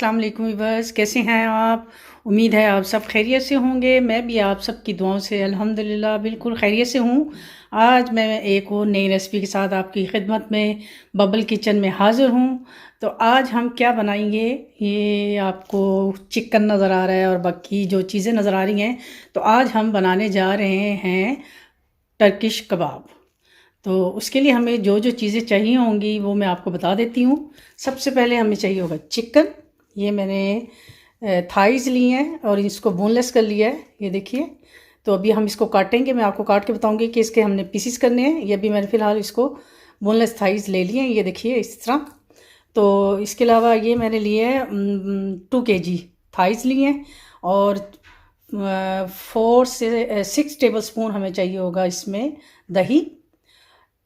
अस्सलाम वालेकुम व्यूअर्स, कैसे हैं आप। उम्मीद है आप सब खैरियत से होंगे। मैं भी आप सब की दुआओं से अल्हम्दुलिल्लाह बिल्कुल खैरियत से हूँ। आज मैं एक और नई रेसिपी के साथ आपकी खिदमत में बबल किचन में हाज़िर हूँ। तो आज हम क्या बनाएंगे, ये आपको चिकन नज़र आ रहा है और बाकी जो चीज़ें नज़र आ रही हैं। तो आज हम बनाने जा रहे हैं टर्किश कबाब। तो उसके लिए हमें जो जो चीज़ें चाहिए होंगी वो मैं आपको बता देती हूँ। सबसे पहले हमें चाहिए होगा चिकन। ये मैंने थाइज़ ली हैं और इसको बोनलेस कर लिया है, ये देखिए। तो अभी हम इसको काटेंगे, मैं आपको काट के बताऊंगी कि इसके हमने पीसीस करने हैं। ये अभी मैंने फ़िलहाल इसको बोनलेस थाइज़ ले लिए हैं, ये देखिए इस तरह। तो इसके अलावा ये मैंने लिए है 2 kg थाइज़ लिए हैं और 4 से 6 टेबल स्पून हमें चाहिए होगा इसमें दही।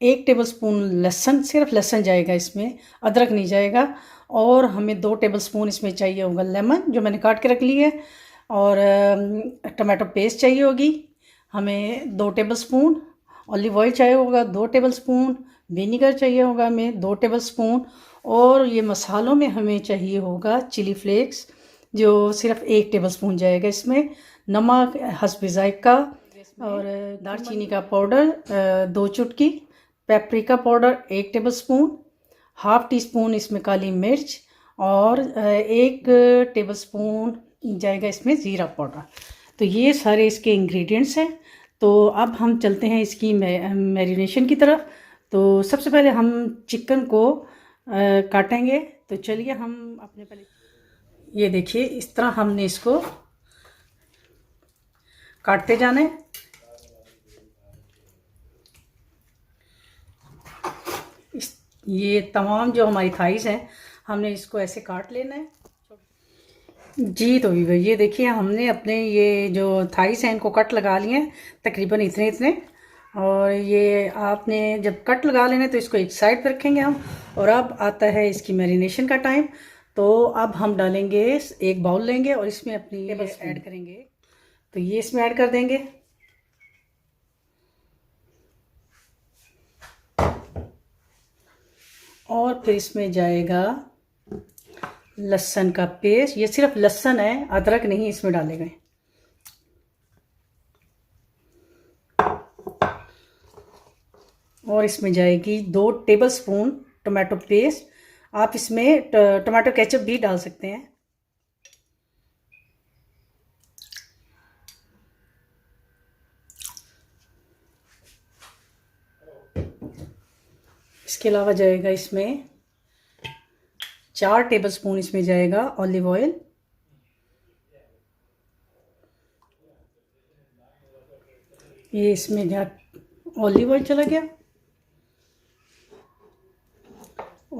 1 टेबल स्पून लहसुन, सिर्फ लहसुन जाएगा इसमें, अदरक नहीं जाएगा। और हमें 2 टेबल स्पून इसमें चाहिए होगा लेमन, जो मैंने काट के रख ली है। और टमाटो पेस्ट चाहिए होगी हमें 2 टेबल स्पून। ऑलिव ऑयल चाहिए होगा 2 टेबल स्पून। विनीगर चाहिए होगा हमें 2 टेबल स्पून। और ये मसालों में हमें चाहिए होगा चिली फ्लेक्स, जो सिर्फ 1 टेबल स्पून जाएगा इसमें। नमक हस्ब ज़ायक़ा और दालचीनी का पाउडर 2 चुटकी। Paprika powder 1 table spoon. Half tea spoon इसमें काली मिर्च और 1 टेबल स्पून जाएगा इसमें ज़ीरा पाउडर। तो ये सारे इसके इंग्रेडिएंट्स हैं। तो अब हम चलते हैं इसकी मैरिनेशन की तरफ। तो सबसे पहले हम चिकन को काटेंगे। तो चलिए हम अपने पहले ये देखिए इस तरह हमने इसको काटते जाना है। ये तमाम जो हमारी थाइस हैं हमने इसको ऐसे काट लेना है। जी तो ये देखिए हमने अपने ये जो थाइस हैं इनको कट लगा लिए हैं, तकरीबन इतने इतने। और ये आपने जब कट लगा लेना तो इसको एक साइड पर रखेंगे हम। और अब आता है इसकी मैरिनेशन का टाइम। तो अब हम डालेंगे, एक बाउल लेंगे और इसमें अपनी टेबल्स ऐड करेंगे। तो ये इसमें ऐड कर देंगे। और फिर इसमें जाएगा लहसुन का पेस्ट। ये सिर्फ लहसुन है, अदरक नहीं इसमें डाले गए। और इसमें जाएगी 2 टेबल स्पून टमाटो पेस्ट। आप इसमें टमाटो केचप भी डाल सकते हैं। इसके अलावा जाएगा इसमें 4 टेबल स्पून इसमें जाएगा ऑलिव ऑयल। ये इसमें ऑलिव ऑयल चला गया।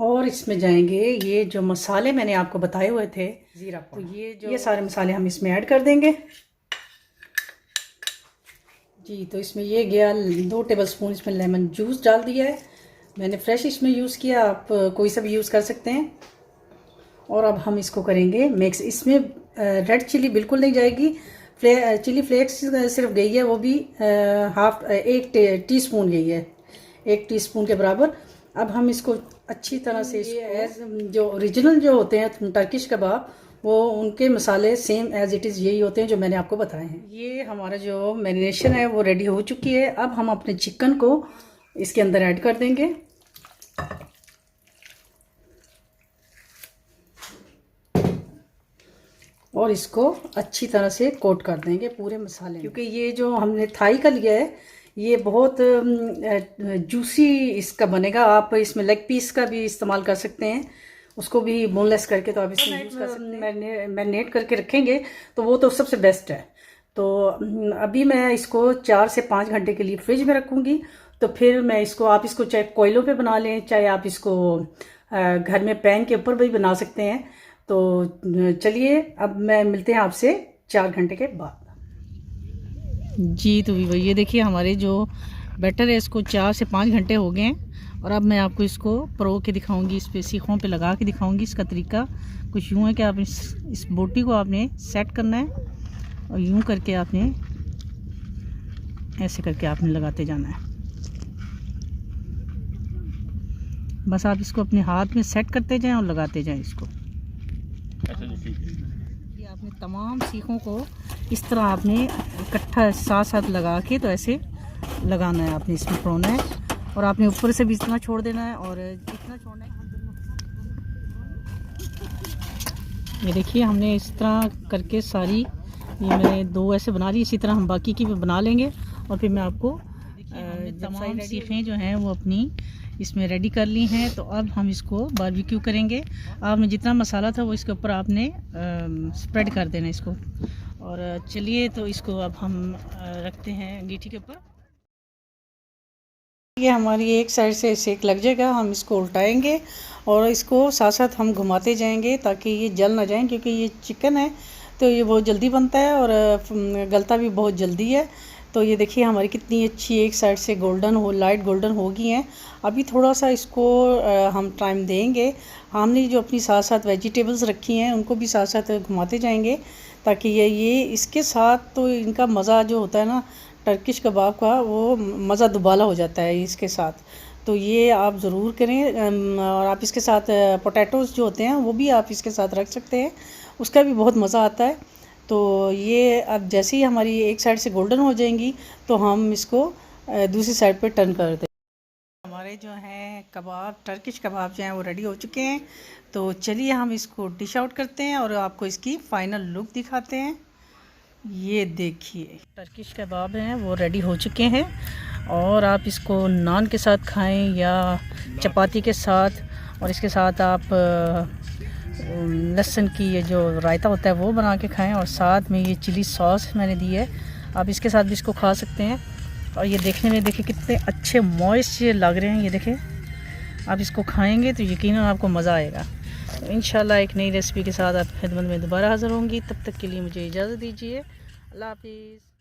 और इसमें जाएंगे ये जो मसाले मैंने आपको बताए हुए थे, ज़ीरा पाउडर। तो ये सारे मसाले हम इसमें ऐड कर देंगे। जी तो इसमें ये गया 2 टेबल स्पून इसमें लेमन जूस डाल दिया है मैंने, फ्रेश इसमें यूज़ किया, आप कोई सा भी यूज़ कर सकते हैं। और अब हम इसको करेंगे मिक्स। इसमें रेड चिली बिल्कुल नहीं जाएगी, चिली फ्लेक्स सिर्फ गई है, वो भी 1 टीस्पून गई है, 1 टीस्पून के बराबर। अब हम इसको अच्छी तरह से जो ओरिजिनल जो होते हैं टर्किश कबाब, वो उनके मसाले सेम एज इट इज़ यही होते हैं जो मैंने आपको बताए हैं। ये हमारा जो मैरिनेशन है वो रेडी हो चुकी है। अब हम अपने चिकन को इसके अंदर ऐड कर देंगे। और इसको अच्छी तरह से कोट कर देंगे पूरे मसाले, क्योंकि ये जो हमने थाई का लिया है ये बहुत जूसी इसका बनेगा। आप इसमें लेग पीस का भी इस्तेमाल कर सकते हैं, उसको भी बोनलेस करके तो आप इसमें यूज़ कर सकते हैं। मैरिनेट करके रखेंगे तो वो तो सबसे बेस्ट है। तो अभी मैं इसको 4 से 5 घंटे के लिए फ्रिज में रखूँगी। तो फिर मैं इसको, आप इसको चाहे कोयलों पे बना लें, चाहे आप इसको घर में पैन के ऊपर भी बना सकते हैं। तो चलिए अब मैं मिलते हैं आपसे 4 घंटे के बाद। जी तो ये देखिए हमारे जो बैटर है इसको 4 से 5 घंटे हो गए हैं। और अब मैं आपको इसको परो के दिखाऊंगी, इस पे सीखों पे लगा के दिखाऊंगी। इसका तरीका कुछ यूँ है कि आप इस बोटी को आपने सेट करना है और यूँ करके आपने ऐसे करके आपने लगाते जाना है। बस आप इसको अपने हाथ में सेट करते जाएं और लगाते जाएं इसको। आपने तमाम सीखों को इस तरह आपने इकट्ठा साथ साथ लगा के तो ऐसे लगाना है, आपने इसमें परोना है और आपने ऊपर से भी इतना छोड़ देना है और जितना छोड़ना है। ये देखिए हमने इस तरह करके सारी ये मैंने 2 ऐसे बना ली, इसी तरह हम बाकी की भी बना लेंगे और फिर मैं आपको तमाम सीखें जो हैं वो अपनी इसमें रेडी कर ली हैं। तो अब हम इसको बारबेक्यू करेंगे। आपने जितना मसाला था वो इसके ऊपर आपने स्प्रेड कर देना इसको। और चलिए तो इसको अब हम रखते हैं अंगीठी के ऊपर। ये हमारी एक साइड से सेक लग जाएगा, हम इसको उल्टाएंगे और इसको साथ साथ हम घुमाते जाएंगे ताकि ये जल ना जाए, क्योंकि ये चिकन है तो ये बहुत जल्दी बनता है और गलता भी बहुत जल्दी है। तो ये देखिए हमारी कितनी अच्छी एक साइड से लाइट गोल्डन हो गई हैं। अभी थोड़ा सा इसको हम टाइम देंगे। हमने जो अपनी साथ साथ वेजिटेबल्स रखी हैं उनको भी साथ साथ घुमाते जाएंगे ताकि ये इसके साथ तो इनका मज़ा जो होता है ना टर्किश कबाब का, वो मज़ा दुबाला हो जाता है इसके साथ। तो ये आप ज़रूर करें। और आप इसके साथ पोटैटोज़ जो होते हैं वो भी आप इसके साथ रख सकते हैं, उसका भी बहुत मज़ा आता है। तो ये अब जैसे ही हमारी एक साइड से गोल्डन हो जाएंगी तो हम इसको दूसरी साइड पे टर्न कर दें। हमारे जो हैं कबाब, टर्किश कबाब जो हैं वो रेडी हो चुके हैं। तो चलिए हम इसको डिश आउट करते हैं और आपको इसकी फ़ाइनल लुक दिखाते हैं। ये देखिए टर्किश कबाब हैं वो रेडी हो चुके हैं और आप इसको नान के साथ खाएं या चपाती के साथ, और इसके साथ आप लहसुन की ये जो रायता होता है वो बना के खाएं और साथ में ये चिली सॉस मैंने दी है, आप इसके साथ भी इसको खा सकते हैं। और ये देखने में देखिए कितने अच्छे मॉइस्ट ये लग रहे हैं। ये देखें, आप इसको खाएंगे तो यकीनन आपको मज़ा आएगा। तो इंशाल्लाह एक नई रेसिपी के साथ आप खिदमत में दोबारा हाज़िर होंगी। तब तक के लिए मुझे इजाज़त दीजिए। अल्लाह हाफिज़।